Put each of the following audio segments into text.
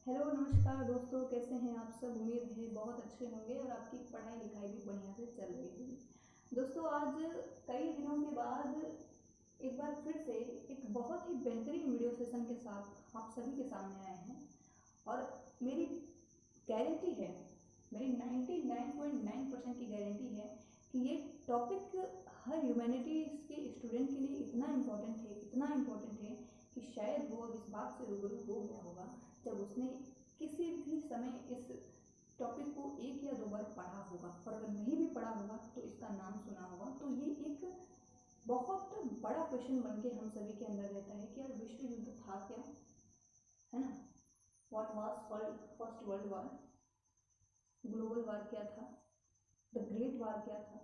Hello नमस्कार दोस्तों, कैसे हैं आप सब। उम्मीद है बहुत अच्छे होंगे और आपकी पढ़ाई लिखाई भी बढ़िया से चल रही होगी। दोस्तों, आज कई दिनों के बाद एक बार फिर से एक बहुत ही बेहतरीन वीडियो सेशन के साथ आप सभी के सामने आए हैं और मेरी गारंटी है, मेरी 99.9% की गारंटी है कि ये टॉपिक हर ह्यूमैनिटीज़ के स्टूडेंट के लिए इतना इम्पोर्टेंट है कि शायद वो अब इस बात से रूबरू हो गया होगा जब उसने किसी भी समय इस टॉपिक को एक या दो बार पढ़ा होगा, और अगर नहीं भी पढ़ा होगा तो इसका नाम सुना होगा। तो ये एक बहुत बड़ा क्वेश्चन बन के हम सभी के अंदर रहता है कि यार विश्व युद्ध था क्या, है ना। What was first world war, global वार क्या था, द ग्रेट वार क्या था,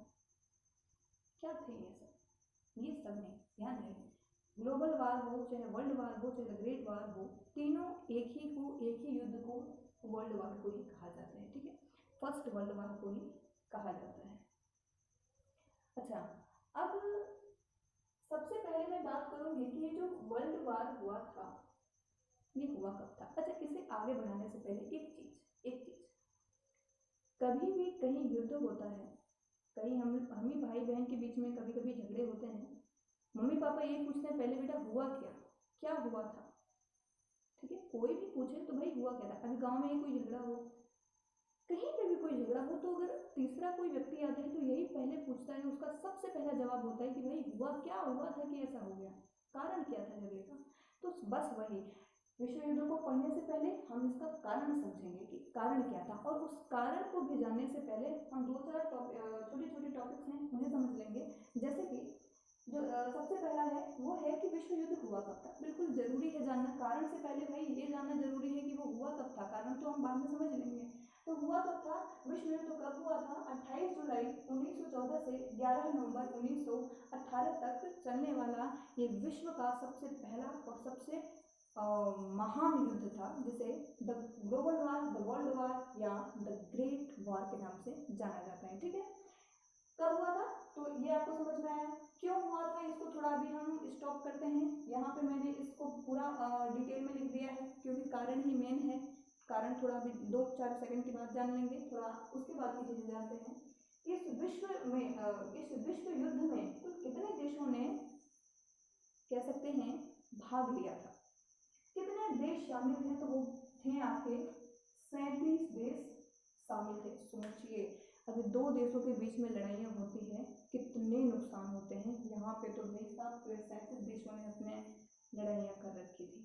क्या थे ये सब नहीं। ध्यान रहे, ग्लोबल वार हो चाहे वर्ल्ड वार हो चाहे द ग्रेट वार हो, तीनों एक ही युद्ध को वर्ल्ड वार को ही कहा जाता है। ठीक है, फर्स्ट वर्ल्ड वार को ही कहा जाता है। अच्छा, अब सबसे पहले मैं बात करूंगी कि ये जो वर्ल्ड वार हुआ था ये हुआ कब था। अच्छा, इसे आगे बढ़ाने से पहले एक चीज, कभी भी कहीं युद्ध होता है, कहीं हम ही भाई बहन के बीच में कभी कभी झगड़े होते हैं, मम्मी पापा ये पूछते हैं पहले बेटा हुआ क्या हुआ था। ठीक है, कोई भी पूछे तो भाई हुआ क्या था। अभी गांव में कोई झगड़ा हो, कहीं पे भी कोई झगड़ा हो, तो अगर तीसरा कोई व्यक्ति आता है तो यही पहले पूछता है, उसका सबसे पहला जवाब होता है कि भाई क्या हुआ था कि ऐसा हो गया, कारण क्या था झगड़े का। तो बस वही विश्व युद्ध को पढ़ने से पहले हम इसका कारण समझेंगे कि कारण क्या था, और उस कारण को भी जानने से पहले हम दो चार छोटे छोटे टॉपिक्स हैं उन्हें समझ लेंगे। जैसे कि जो सबसे पहला है वो है कि विश्व युद्ध हुआ कब था। बिल्कुल जरूरी है जानना, कारण से पहले भाई ये जानना जरूरी है कि वो हुआ कब था, कारण तो हम बाद में समझ लेंगे। तो हुआ कब था, विश्व युद्ध कब हुआ था, 28 जुलाई 1914 से 11 नवंबर 1918 तक चलने वाला ये विश्व का सबसे पहला और सबसे महान युद्ध था, जिसे the global war, the world war या द ग्रेट वार के नाम से जाना जाता है। ठीक है, कब हुआ था तो ये आपको समझ में आया। क्यों हुआ था इसको थोड़ा अभी हम स्टॉप करते हैं। यहाँ पे मैंने इसको पूरा डिटेल में लिख दिया है क्योंकि कारण ही मेन है। कारण थोड़ा अभी 2-4 सेकंड के बाद जान लेंगे, थोड़ा उसके बाद की चीजें जानते हैं। इस विश्व युद्ध में कुल कितने देशों ने कह सकते हैं भाग लिया था, कितने देश शामिल थे, तो वो थे आपके 37 देश शामिल थे। सोचिए, अभी दो देशों के बीच में लड़ाइयाँ होती है कितने नुकसान होते हैं। यहाँ पे तो भाई साहब 37 देशों ने अपने लड़ाइयाँ कर रखी थी,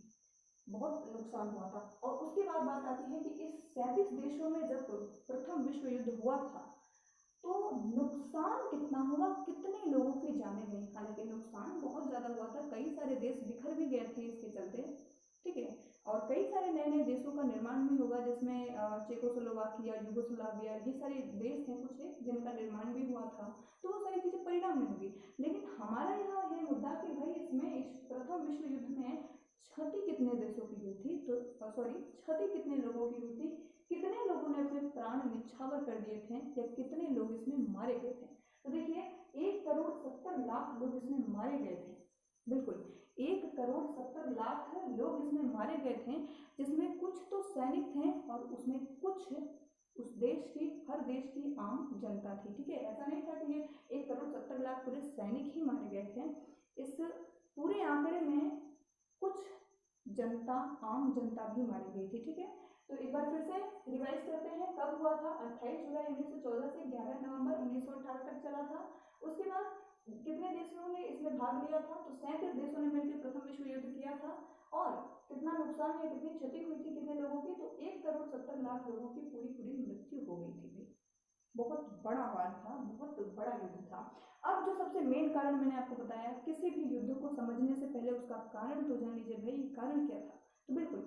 बहुत नुकसान हुआ था। और उसके बाद बात आती है कि इस 37 देशों में जब प्रथम विश्व युद्ध हुआ था तो नुकसान कितना हुआ, कितने लोगों की जानें गई। हालांकि नुकसान बहुत ज्यादा हुआ था, कई सारे देश बिखर भी गए थे इसके चलते। ठीक है, और कई सारे नए नए देशों का निर्माण भी होगा, जिसमें चेकोस्लोवाकिया, यूगोस्लाविया, ये सारे देश हैं कुछ एक जिनका निर्माण भी हुआ था। तो वो सारी चीजें परिणाम में होगी। लेकिन हमारा यहाँ है मुद्दा कि भाई इसमें इस प्रथम विश्व युद्ध में क्षति कितने देशों की हुई थी, तो क्षति कितने लोगों की हुई थी, कितने लोगों ने अपने प्राण निछावर कर दिए थे, या कितने लोग इसमें मारे गए थे। तो देखिए 1,70,00,000 लोग इसमें मारे गए थे। बिल्कुल 1,70,00,000 लोग इसमें मारे गए थे, जिसमें कुछ तो सैनिक थे और उसमें कुछ उस देश की, हर देश की आम जनता थी। ठीक है, ऐसा नहीं था कि ये 1,70,00,000 पूरे सैनिक ही मारे गए थे। इस पूरे आंकड़े में कुछ जनता, आम जनता भी मारी गई थी। ठीक है, तो एक बार फिर से रिवाइज करते हैं कब हुआ था। 28 जुलाई 1914 से 11 नवंबर 1918 तक चला था। उसके बाद कितने देशों ने इसमें भाग लिया था, तो 37 देशों ने मिलकर प्रथम विश्व युद्ध किया था। और कितना नुकसान या कितनी क्षति हुई थी कितने लोगों की, तो 1,70,00,000 लोगों की पूरी मृत्यु हो गई थी भाई। बहुत बड़ा वार था, बहुत बड़ा युद्ध था। अब जो सबसे मेन कारण मैंने आपको बताया, किसी भी युद्ध को समझने से पहले उसका कारण तो जान लीजिए भाई, कारण क्या था। तो बिल्कुल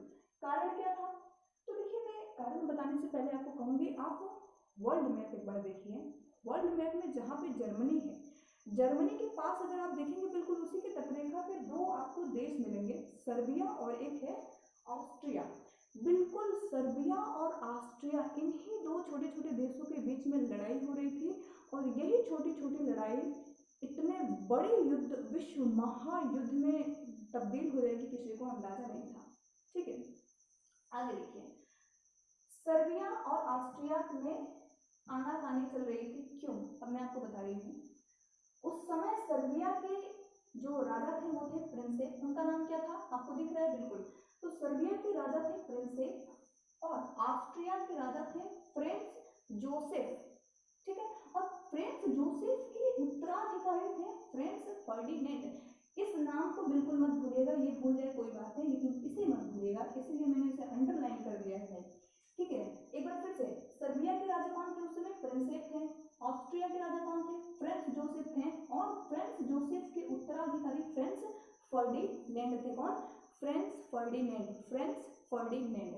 कारण क्या था, तो देखिए मैं कारण बताने से पहले आपको कहूंगी, आप वर्ल्ड मैप एक बार देखिए। वर्ल्ड मैप में जहाँ पे जर्मनी है, जर्मनी के पास अगर आप देखेंगे बिल्कुल उसी के तटरेखा पे दो आपको देश मिलेंगे, सर्बिया और एक है ऑस्ट्रिया। बिल्कुल सर्बिया और ऑस्ट्रिया, इन्हीं दो छोटे छोटे देशों के बीच में लड़ाई हो रही थी। और यही छोटी छोटी लड़ाई इतने बड़े युद्ध, विश्व महायुद्ध में तब्दील हो जाएगी, किसी को अंदाजा नहीं था। ठीक है, आगे देखिए, सर्बिया और ऑस्ट्रिया में आनाकानी चल रही थी। क्यों? अब मैं आपको बता रही हूँ। उस समय सर्बिया के जो राजा थे वो थे प्रिंसेप। उनका नाम क्या था? आपको दिख रहा है? बिल्कुल। तो सर्बिया के राजा थे प्रिंसेप और ऑस्ट्रिया के राजा थे फ्रेंच जोसेफ। ठीक है। और फ्रेंच जोसेफ के उत्तराधिकारी थे फ्रेंच फर्डिनेंड। इस नाम को बिल्कुल मत भूलिएगा, ये भूल जाए कोई बात नहीं, लेकिन इसे मत भूलिएगा, इसीलिए मैंने इसे अंडरलाइन कर दिया है। ठीक है। एक बार फिर से, सर्बिया के राजा कौन थे उस समय? प्रिंसेप थे। ऑस्ट्रिया के राजा कौन थे? फ्रेंच जोसेफ थे। और फ्रेंच जोसेफ के उत्तराधिकारी फ्रेंच फर्डिनेंड थे। कौन? French Ferdinand. French Ferdinand.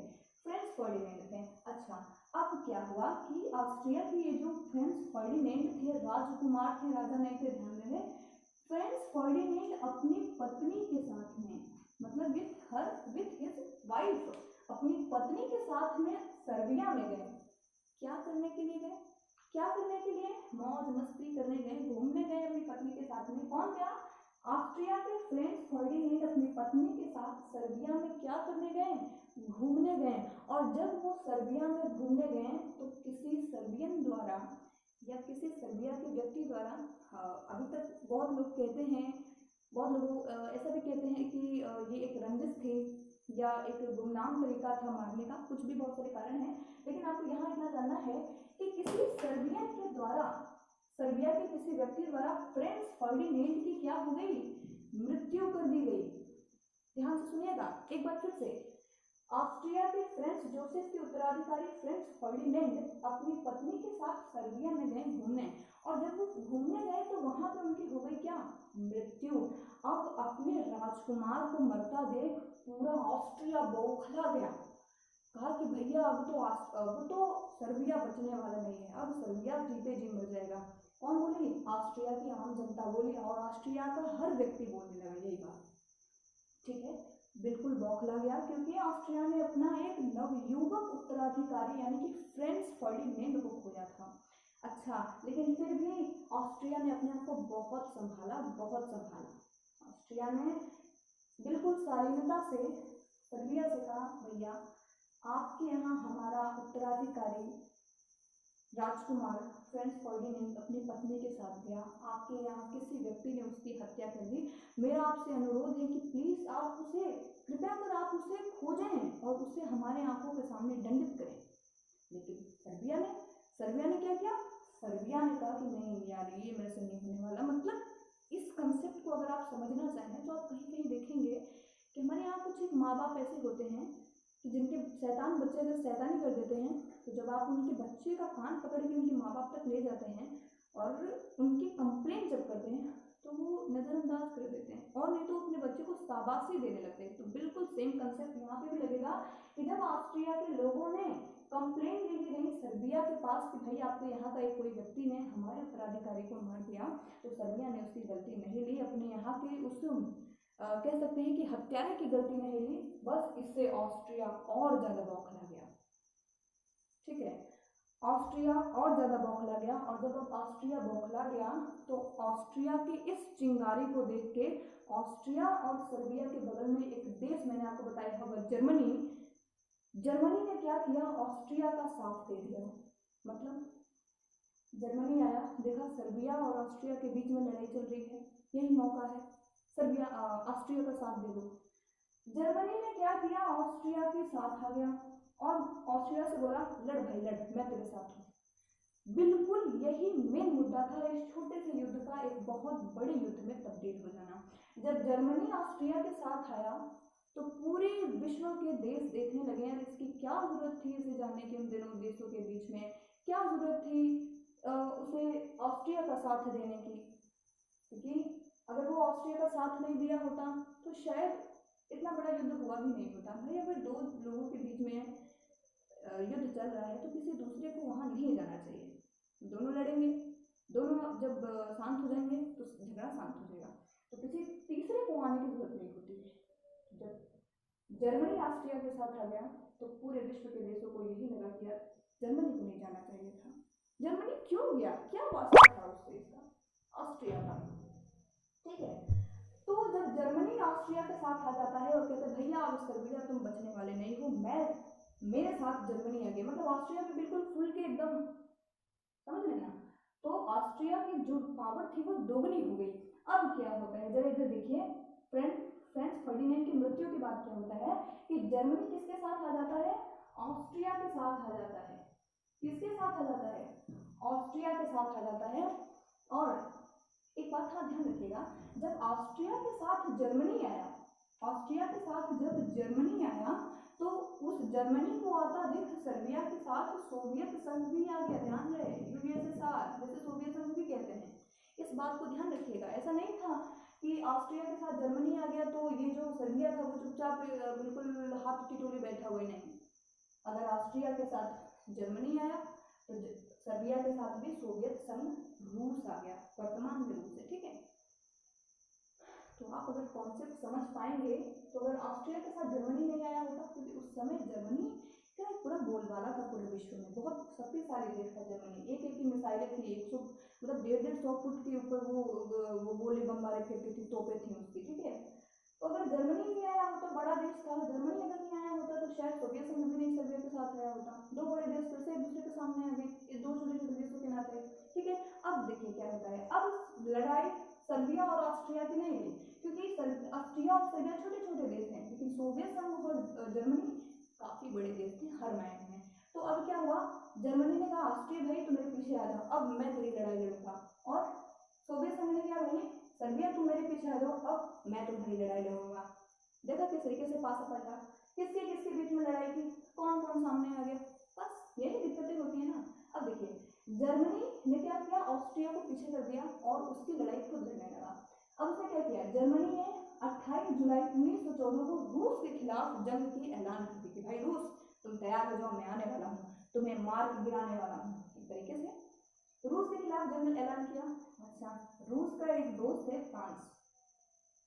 French Ferdinand थे। अच्छा, अब क्या हुआ कि ऑस्ट्रिया के ये जो फ्रेंच फर्डिनेंड थे, राजकुमार थे, राजा नहीं थे, ध्यान रहे। फ्रेंच फर्डिनेंड अपनी पत्नी के साथ में, मतलब विथ हिज वाइफ, अपनी पत्नी के साथ में सर्बिया में गए। क्या करने के लिए गए? क्या करने के लिए? मौज मस्ती करने गए, घूमने गए अपनी पत्नी के साथ में। कौन गया? ऑस्ट्रिया के फ्रेंच फर्डिनेंड अपनी पत्नी के साथ सर्बिया में क्या करने गए? घूमने गए। और जब वो सर्बिया में घूमने गए तो किसी सर्बियन द्वारा या किसी सर्बिया के व्यक्ति द्वारा, अभी तक बहुत लोग कहते हैं, बहुत लोग ऐसा भी कहते हैं कि ये एक रंजिश थी या एक गुमनाम तरीका था मारने का, कुछ भी बहुत सारे कारण हैं। लेकिन आपको यहाँ इतना जानना है कि किसी सर्बियन के द्वारा, सर्बिया के किसी व्यक्ति द्वारा फ्रेंच फर्डिनेंड की क्या हो गई? मृत्यु कर दी गई। ध्यान से सुनिएगा एक बार फिर से। ऑस्ट्रिया के फ्रेंच जोसेफ के उत्तराधिकारी फ्रेंच फर्डिनेंड अपनी पत्नी के साथ सर्बिया में गए घूमने, और जब वो घूमने गए तो वहां पर उनकी हो गई क्या? मृत्यु। अब अपने राजकुमार को मरता देख पूरा ऑस्ट्रिया बौखला गया। कहा कि भैया अब तो सर्बिया बचने वाला नहीं है, अब सर्बिया जीते जी मर जाएगा। कौन बोली? ऑस्ट्रिया की आम जनता बोली, और ऑस्ट्रिया का हर व्यक्ति बोलने लगा यही बात। ठीक है, बिल्कुल बौखला गया, क्योंकि ऑस्ट्रिया ने अपना एक नवयुवक उत्तराधिकारी यानी कि फ्रेंच फर्डिनेंड को खोया था। अच्छा, लेकिन फिर भी ऑस्ट्रिया ने अपने आप को बहुत संभाला, बहुत संभाला। ऑस्ट्रिया ने बिल्कुल शालीनता से सर्बिया से कहा, भैया आपके यहाँ हमारा उत्तराधिकारी राजकुमार फ्रेंच फर्डिनेंड अपनी पत्नी के साथ गया, आपके यहाँ किसी व्यक्ति ने उसकी हत्या कर दी। मेरा आपसे अनुरोध है कि प्लीज आप उसे, कृपया कर आप उसे खोजें और उसे हमारे आंखों के सामने दंडित करें। लेकिन सर्बिया ने क्या किया? सर्बिया ने कहा कि नहीं यार, ये मेरे से नहीं होने वाला। मतलब इस कंसेप्ट को अगर आप समझना चाहें तो आप कहीं कहीं देखेंगे कि हमारे यहाँ कुछ एक माँ बाप ऐसे होते हैं कि जिनके शैतान बच्चे अगर शैतानी कर देते हैं तो जब आप उनके बच्चे का कान पकड़ के उनके माँ बाप तक ले जाते हैं और उनकी कंप्लेंट जब करते हैं तो वो नज़रअंदाज कर देते हैं, और नहीं तो अपने बच्चे को शाबाशी देने लगते हैं। तो बिल्कुल सेम कंसेप्ट यहाँ पे भी लगेगा कि जब ऑस्ट्रिया के लोगों ने कंप्लेंट लेके गई सर्बिया के पास कि भाई आपके यहाँ का एक कोई व्यक्ति ने हमारे उत्तराधिकारी को मार दिया, तो सर्बिया ने उसकी गलती नहीं ली, अपने यहाँ के उस कह सकते हैं कि हत्यारे की गलती नहीं ली। बस इससे ऑस्ट्रिया और ज़्यादा बौखला गया। ठीक है, ऑस्ट्रिया और ज़्यादा बौखला गया, और जब ऑस्ट्रिया बौखला गया तो ऑस्ट्रिया की इस चिंगारी को देख के ऑस्ट्रिया और सर्बिया के बगल में एक देश मैंने आपको बताया होगा जर्मनी ने क्या किया? ऑस्ट्रिया का साथ दे दिया। मतलब जर्मनी आया, देखा सर्बिया और ऑस्ट्रिया के बीच में लड़ाई चल रही है, यही मौका है, सर्बिया ऑस्ट्रिया का साथ दे दो। जर्मनी ने क्या किया? ऑस्ट्रिया के साथ आ गया और ऑस्ट्रिया से बोला, लड़ भाई लड़, मैं तेरे साथ हूँ। बिल्कुल यही मेन मुद्दा था इस छोटे से युद्ध का एक बहुत बड़े युद्ध में तब्दील हो जाना। जब जर्मनी ऑस्ट्रिया के साथ आया तो पूरे विश्व के देश देखने लगे यार इसकी क्या जरूरत थी इसे जाने की, उन दोनों देशों के बीच में क्या जरूरत थी उसे ऑस्ट्रिया का साथ देने की, क्योंकि अगर वो ऑस्ट्रिया का साथ नहीं दिया होता तो शायद इतना बड़ा युद्ध हुआ भी नहीं होता। भाई अगर दो लोगों के बीच में युद्ध चल रहा है तो किसी दूसरे को वहाँ नहीं जाना चाहिए, दोनों लड़ेंगे, दोनों जब शांत हो जाएंगे तो झगड़ा शांत हो जाएगा, तो किसी तीसरे को आने की जरूरत नहीं होती है। जब जर्मनी ऑस्ट्रिया के साथ आ गया तो पूरे विश्व के देशों को यही लगा कि यार जर्मनी को नहीं जाना चाहिए था। जर्मनी क्यों गया? क्या वास्ता था उससे इसका ऑस्ट्रिया का? ठीक है, तो जब जर्मनी ऑस्ट्रिया के साथ आ जाता है और कहते हैं भैया अब सर्बिया तुम बचने वाले नहीं हो, मैं मेरे साथ जर्मनी आ गया, मतलब ऑस्ट्रिया में बिल्कुल फुल के एकदम, समझ रहे ना। तो ऑस्ट्रिया की जो पावर थी वो दोगुनी हो गई। अब क्या होता है, जरा इधर देखिए फ्रेंच फर्डिनेंड की मृत्यु के बाद क्या होता है कि जर्मनी किसके साथ आ जाता है, ऑस्ट्रिया के साथ आ जाता है। किसके साथ आ जाता है, ऑस्ट्रिया के साथ आ जाता है। और एक बात का ध्यान रखिएगा, जब ऑस्ट्रिया के साथ जर्मनी आया, ऑस्ट्रिया के साथ जब जर्मनी आया तो उस जर्मनी को आता देख सर्बिया के साथ सोवियत संघ भी आ गया। ध्यान रहे, यूएसएसआर जैसे सोवियत संघ भी कहते हैं, इस बात को ध्यान रखिएगा। ऐसा नहीं था कि ऑस्ट्रिया के साथ जर्मनी आ गया तो ये जो सर्बिया था वो चुपचाप बिल्कुल हाथ टिटोले बैठा हुआ, नहीं। अगर ऑस्ट्रिया के साथ जर्मनी आया तो सर्बिया के साथ भी सोवियत संघ रूस आ गया, वर्तमान में रूस है, ठीक है। तो आप अगर कॉन्सेप्ट समझ पाएंगे तो अगर ऑस्ट्रिया के साथ जर्मनी नहीं आया होता, क्योंकि उस समय जर्मनी का पूरा बोलबाला था पूरे विश्व में, बहुत शक्तिशाली देश था जर्मनी। एक एक की मिसाइलें थी, 100 मतलब 150-150 फुट के ऊपर वो गोले बमबारें फेंकती थी, तोपें थी उसकी, ठीक है। तो अगर जर्मनी नहीं आया होता, बड़ा देश था, जर्मनी अगर नहीं आया होता तो शायद सोवियत संघ भी नहीं सर्बिया के साथ आया होता। दो बड़े देश फिर से एक दूसरे के सामने आ गए, दो छोटे छोटे देशों के नाते, ठीक है। अब देखिए क्या होता है, अब लड़ाई सर्बिया और ऑस्ट्रिया की नहीं हुई, क्योंकि ऑस्ट्रिया और सर्बिया छोटे छोटे देश हैं, लेकिन सोवियत संघ और जर्मनी काफी बड़े देश थे हर मायने में। तो अब क्या हुआ, जर्मनी ने कहा ऑस्ट्रिया भाई तुम मेरे पीछे आ जाओ, अब मैं तेरी लड़ाई लड़ूंगा। और सोवियत संघ ने क्या, भाई सर्बिया तुम मेरे पीछे आ जाओ, अब मैं तुम्हारी लड़ाई लड़ूंगा। देखा किस तरीके से पासा पलटा, किसके किसके बीच में लड़ाई थी, कौन कौन सामने आ गया, बस यही दिक्कतें होती है ना। अब देखिए जर्मनी ने क्या किया, ऑस्ट्रिया को पीछे कर दिया और उसकी लड़ाई खुद लड़ने लगा। अब उसने क्या किया, जर्मनी ने 28 जुलाई 1914 को रूस के खिलाफ जंग की ऐलान कर दी कि भाई रूस तुम तैयार हो जाओ, मैं आने वाला हूँ, तुम्हें मार के गिराने वाला हूँ। इस तरीके से रूस के खिलाफ जंग ऐलान किया। अच्छा, रूस का एक दोस्त है फ्रांस,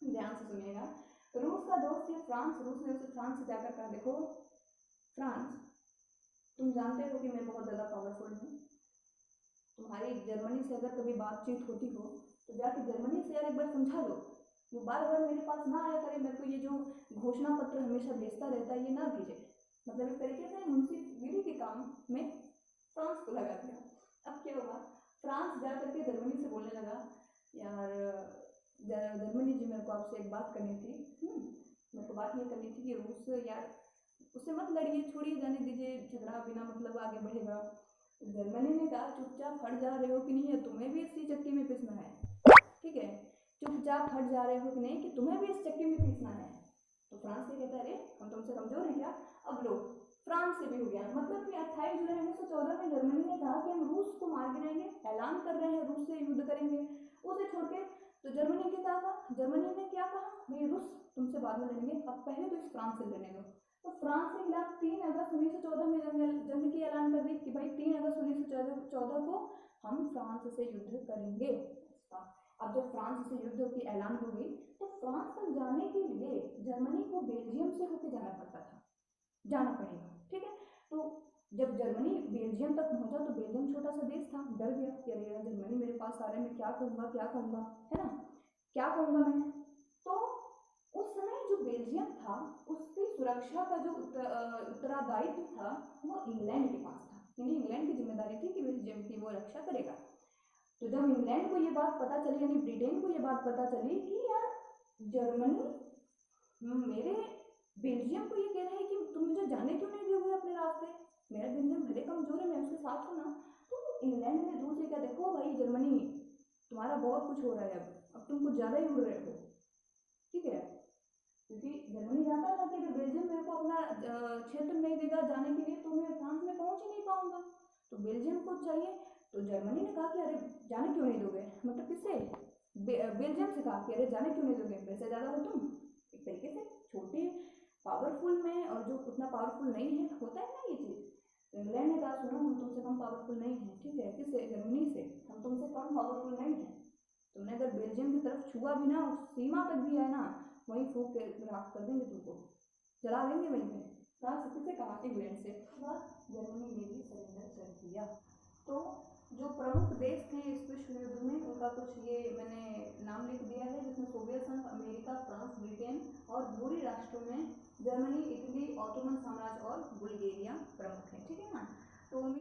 ध्यान से सुनिएगा, रूस का दोस्त है फ्रांस। रूस ने उसे फ्रांस से जाकर कहा देखो फ्रांस, तुम जानते हो कि मैं बहुत ज़्यादा पावरफुल हूँ, तुम्हारी जर्मनी से अगर कभी बातचीत होती हो तो जाके जर्मनी से यार एक बार समझा लो, वो बार बार मेरे पास ना आया करे, मेरे को ये जो घोषणा पत्र हमेशा भेजता रहता है ये ना भेजे। मतलब एक तरीके से मुंशीगिरी के काम में फ्रांस को लगा दिया। अब क्या हुआ, फ्रांस जा करके जर्मनी से बोलने लगा यार जर्मनी जी मेरे को आपसे एक बात करनी थी, मेरे को बात ये करनी थी कि रूस यार उससे मत लड़िए, छोड़िए, जाने दीजिए, झगड़ा बिना मतलब आगे बढ़ेगा। जर्मनी ने कहा चुपचाप हट जा रहे हो कि नहीं है, तुम्हें भी इसी चक्की में पिसना है, ठीक है, चुपचाप हट जा रहे हो कि नहीं कि तुम्हें भी इस चक्की में पीसना है। तो फ्रांस से कहता है अरे हम तुमसे कमजोर हैं क्या, अब लो फ्रांस से भी हो गया। मतलब कि 28 जुलाई 1914 में जर्मनी ने कहा कि हम रूस को मार गिराएंगे, ऐलान कर रहे हैं रूस से युद्ध करेंगे, उसे छोड़ के तो जर्मनी के कहा, जर्मनी ने क्या कहा, भाई रूस तुमसे बाद में लड़ेंगे, अब पहले तो इस फ्रांस से लड़ने दो। तो फ्रांस के खिलाफ 3 अगस्त 1914 में जंग की ऐलान कर दी कि भाई 3 अगस्त 1914 को हम फ्रांस से युद्ध करेंगे। अब जब फ्रांस से युद्ध की ऐलान हो गई तो फ्रांस तक जाने के लिए जर्मनी को बेल्जियम से होकर जाना पड़ता था, जाना पड़ेगा, ठीक है। तो जब जर्मनी बेल्जियम तक पहुंचा तो बेल्जियम छोटा सा देश था, डर गया कि अरे यार जर्मनी मेरे पास आ रहे, मैं क्या कहूँगा क्या कहूँगा, है ना, क्या कहूँगा मैं। तो उस समय जो बेल्जियम था उसकी सुरक्षा का जो उत्तरदायित्व था वो इंग्लैंड के पास था, यानी इंग्लैंड की जिम्मेदारी थी कि बेल्जियम की वो रक्षा करेगा। तो जब इंग्लैंड को ये बात पता चली, यानी ब्रिटेन को ये बात पता चली कि यार जर्मनी मेरे बेल्जियम को ये कह रहा है कि तुम मुझे जाने क्यों नहीं दोगे अपने रास्ते, मेरा बेल्जियम भले कमजोर है, मैं उसके साथ हूँ ना। तो इंग्लैंड ने दूर से क्या, देखो भाई जर्मनी तुम्हारा बहुत कुछ हो रहा है, अब तुम कुछ ज़्यादा ही उड़ रहे हो, ठीक है, क्योंकि जर्मनी जानता था कि अगर बेल्जियम मेरे को अपना क्षेत्र नहीं देगा जाने के लिए तो मैं फ्रांस में पहुंच ही नहीं पाऊंगा, तो बेल्जियम को चाहिए। तो जर्मनी ने कहा कि अरे जाने क्यों नहीं दोगे, मतलब किससे, बेल्जियम से कहा कि अरे जाने क्यों नहीं दोगे, पैसे ज़्यादा हो तुम, एक तरीके से छोटे पावरफुल में और जो उतना पावरफुल नहीं है, होता है ना ये चीज़। तो इंग्लैंड ने कहा सुनो हम तुमसे कम पावरफुल नहीं है, ठीक है, किससे, जर्मनी से, हम तुमसे कम पावरफुल नहीं है, तुमने अगर बेल्जियम की तरफ छुआ भी ना, उस सीमा तक भी आए ना, वहीं फूक के राख कर देंगे, तुमको जला देंगे वहीं पे। फ्रांस किससे कहा, इंग्लैंड से। जर्मनी ने भी सरेंडर कर दिया। तो जो प्रमुख देश थे इस विश्व युद्ध में उनका कुछ ये मैंने नाम लिख दिया है, जिसमें सोवियत संघ, अमेरिका, फ्रांस, ब्रिटेन और दूरी राष्ट्रों में जर्मनी, इटली, ऑटोमन साम्राज्य और बुल्गारिया